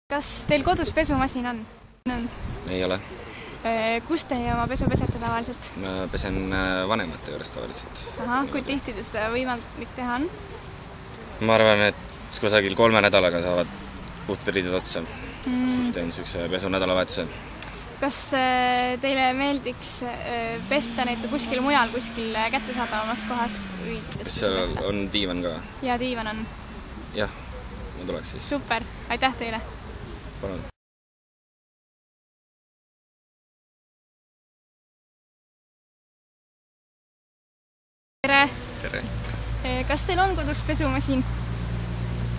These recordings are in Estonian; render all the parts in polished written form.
Kas teil kodus pesumasin on? Ei ole. Kus teie oma pesu pesete tavaliselt? Ma pesen vanemate juures tavaliselt. Aha, kui tihti te seda võimalik teha on? Ma arvan, et kusagil 3 nädalaga saavad puhtad riided otsa. Siis teen niisuguse pesu nädalavahetuse. Kas teile meeldiks pesta neid kuskil mujal, kuskil kättesaadavamas kohas? Kas seal on diivan ka? Ja diivan on. Jah, ma tuleks siis. Super, aitäh teile! Palun. Tere! Tere! Kas teil on kodus pesumasin?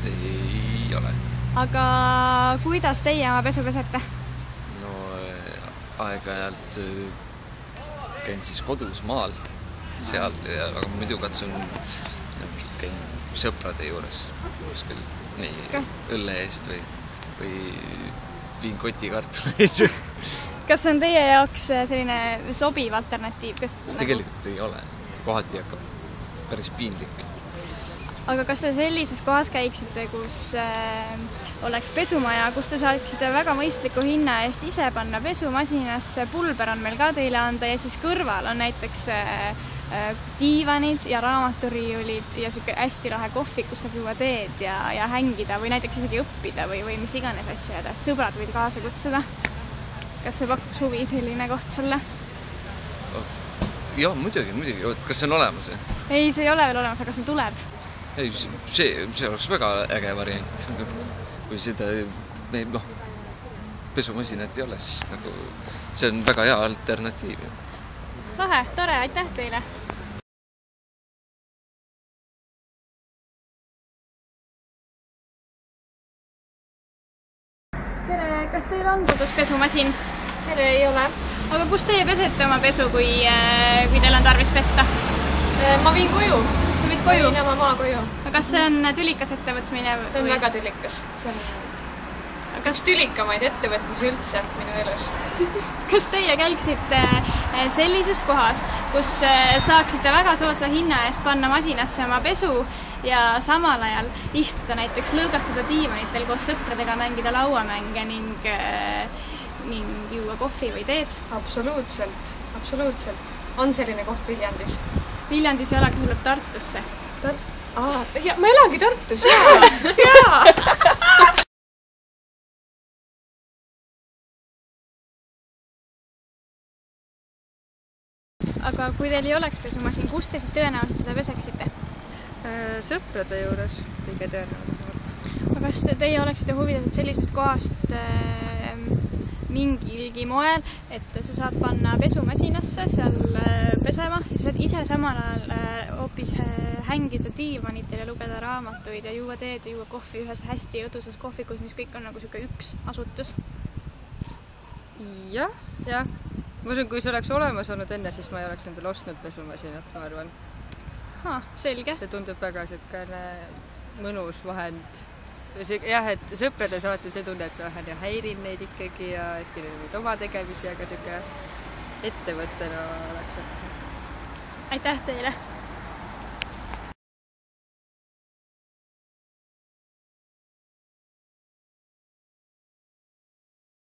Ei ole. Aga kuidas teie oma pesu pesete? No aeg-ajalt käin siis kodus maal seal, aga muidu katsun käin sõprade juures kuskil nii õlle eest või viin kotikartuleid. Kas see on teie jaoks selline sobiv alternatiiv? Tegelikult ei ole. Kohati hakkab päris piinlik. Aga kas te sellises kohas käiksite, kus oleks pesumaja, kus te saaksite väga mõistliku hinna eest ise panna pesumasinasse, pulber on meil ka teile anda ja siis kõrval on näiteks diivanid ja raamaturiiulid ja selline hästi lahe kohvik, kus saab juua teed ja hängida või näiteks isegi õppida või mis iganes asju jääda. Sõbrad võid kaasa kutsuda. Kas see pakkus huvi selline koht sulle? Jah, muidugi. Kas see on olemas? Ei, see ei ole veel olemas, aga see tuleb. Ei, see oleks väga äge variant. Kui seda pesumasinat ei ole, siis see on väga hea alternatiiv. Lahe, tore, aitäh teile! Tere, kas teil on kodus pesumasin? Tere, ei ole. Aga kus teie pesete oma pesu, kui teil on tarvis pesta? Ma viin koju. Sa viid koju? Viin oma maa koju. Aga kas see on tülikas ettevõtmine? See on väga tülikas. See on üks tülikamaid ettevõtmisi üldse minu elus. Kas teie käiksite sellises kohas, kus saaksite väga soodsa hinna eest panna masinasse oma pesu ja samal ajal istuda näiteks lõõgastuda diivanitel koos sõpradega, mängida lauamänge ning juua kohvi või teed? Absoluutselt. On selline koht Viljandis? Viljandis ei ole, kui tuleb Tartusse. Ma elangi Tartus, jaa! Aga kui teil ei oleks pesumasin, kus te siis tõenäoliselt seda peseksite? Sõprade juures kõige tõenäolisemalt. Aga kas teie oleksite huvitatud sellisest kohast mingilgi moel, et sa saad panna pesumasinasse seal pesema ja saad ise samal ajal hoopis hängida diivanitel ja lugeda raamatuid ja juua teed ja juua kohvi ühes hästi õdusas kohvikus, mis kõik on nagu selline üks asutus? Jah. Ma usun, kui see oleks olemas olnud enne, siis ma ei oleks endale ostnud pesumasinat, ma arvan. Selge. See tundub väga selline mõnus vahend. Jah, et sõprades alati see tunne, et vähen ja häirin neid ikkagi ja äkki neid oma tegemisi, aga selline ettevõttena oleks. Aitäh teile!